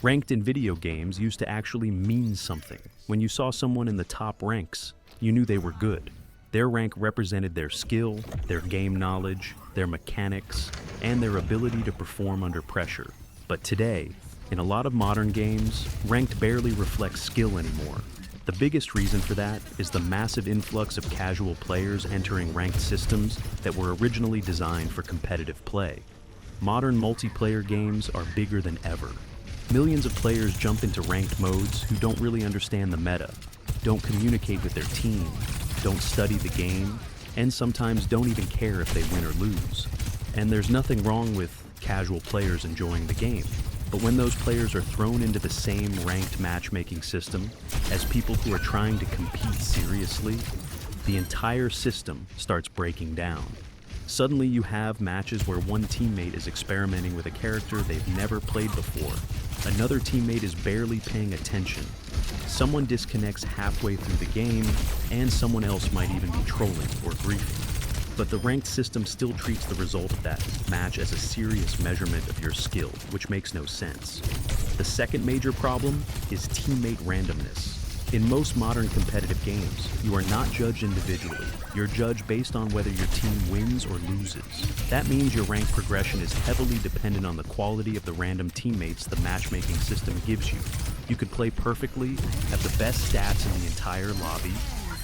Ranked in video games used to actually mean something. When you saw someone in the top ranks, you knew they were good. Their rank represented their skill, their game knowledge, their mechanics, and their ability to perform under pressure. But today, in a lot of modern games, ranked barely reflects skill anymore. The biggest reason for that is the massive influx of casual players entering ranked systems that were originally designed for competitive play. Modern multiplayer games are bigger than ever. Millions of players jump into ranked modes who don't really understand the meta, don't communicate with their team, don't study the game, and sometimes don't even care if they win or lose. And there's nothing wrong with casual players enjoying the game. But when those players are thrown into the same ranked matchmaking system as people who are trying to compete seriously, the entire system starts breaking down. Suddenly you have matches where one teammate is experimenting with a character they've never played before. Another teammate is barely paying attention. Someone disconnects halfway through the game, and someone else might even be trolling or griefing. But the ranked system still treats the result of that match as a serious measurement of your skill, which makes no sense. The second major problem is teammate randomness. In most modern competitive games, you are not judged individually. You're judged based on whether your team wins or loses. That means your rank progression is heavily dependent on the quality of the random teammates the matchmaking system gives you. You could play perfectly, have the best stats in the entire lobby,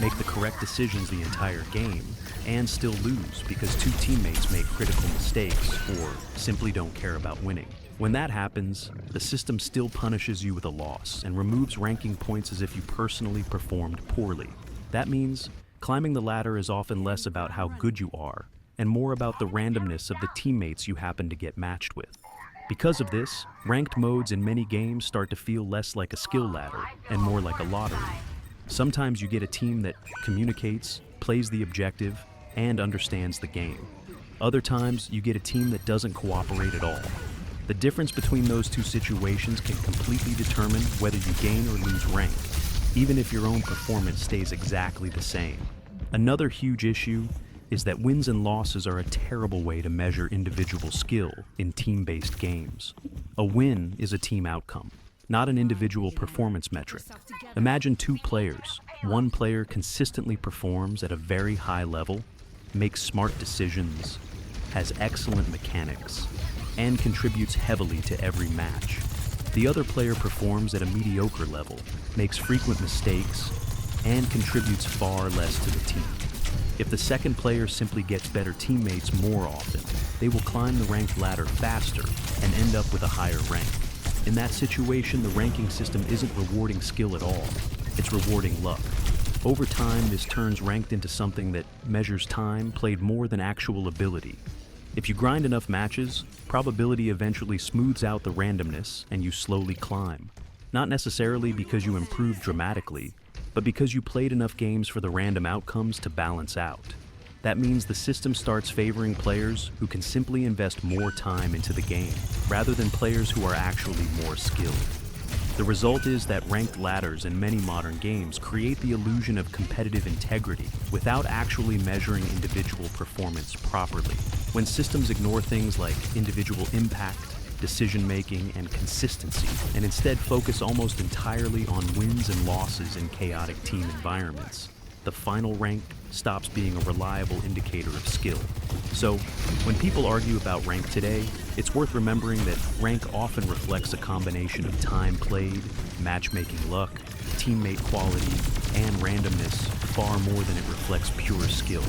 make the correct decisions the entire game, and still lose because two teammates make critical mistakes or simply don't care about winning. When that happens, the system still punishes you with a loss and removes ranking points as if you personally performed poorly. That means climbing the ladder is often less about how good you are and more about the randomness of the teammates you happen to get matched with. Because of this, ranked modes in many games start to feel less like a skill ladder and more like a lottery. Sometimes you get a team that communicates, plays the objective, and understands the game. Other times, you get a team that doesn't cooperate at all. The difference between those two situations can completely determine whether you gain or lose rank, even if your own performance stays exactly the same. Another huge issue is that wins and losses are a terrible way to measure individual skill in team-based games. A win is a team outcome, not an individual performance metric. Imagine two players. One player consistently performs at a very high level, makes smart decisions, has excellent mechanics, and contributes heavily to every match. The other player performs at a mediocre level, makes frequent mistakes, and contributes far less to the team. If the second player simply gets better teammates more often, they will climb the ranked ladder faster and end up with a higher rank. In that situation, the ranking system isn't rewarding skill at all, it's rewarding luck. Over time, this turns ranked into something that measures time played more than actual ability. If you grind enough matches, probability eventually smooths out the randomness and you slowly climb. Not necessarily because you improve dramatically, but because you played enough games for the random outcomes to balance out. That means the system starts favoring players who can simply invest more time into the game, rather than players who are actually more skilled. The result is that ranked ladders in many modern games create the illusion of competitive integrity without actually measuring individual performance properly. When systems ignore things like individual impact, decision-making, and consistency, and instead focus almost entirely on wins and losses in chaotic team environments, the final rank stops being a reliable indicator of skill. So, when people argue about rank today, it's worth remembering that rank often reflects a combination of time played, matchmaking luck, teammate quality, and randomness far more than it reflects pure skill.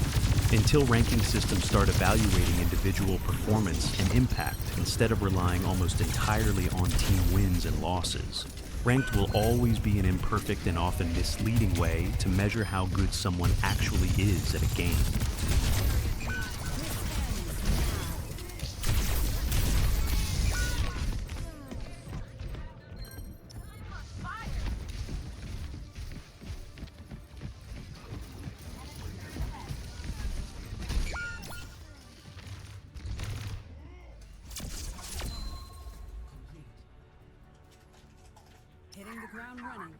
Until ranking systems start evaluating individual performance and impact instead of relying almost entirely on team wins and losses, ranked will always be an imperfect and often misleading way to measure how good someone actually is at a game. Hitting the ground running.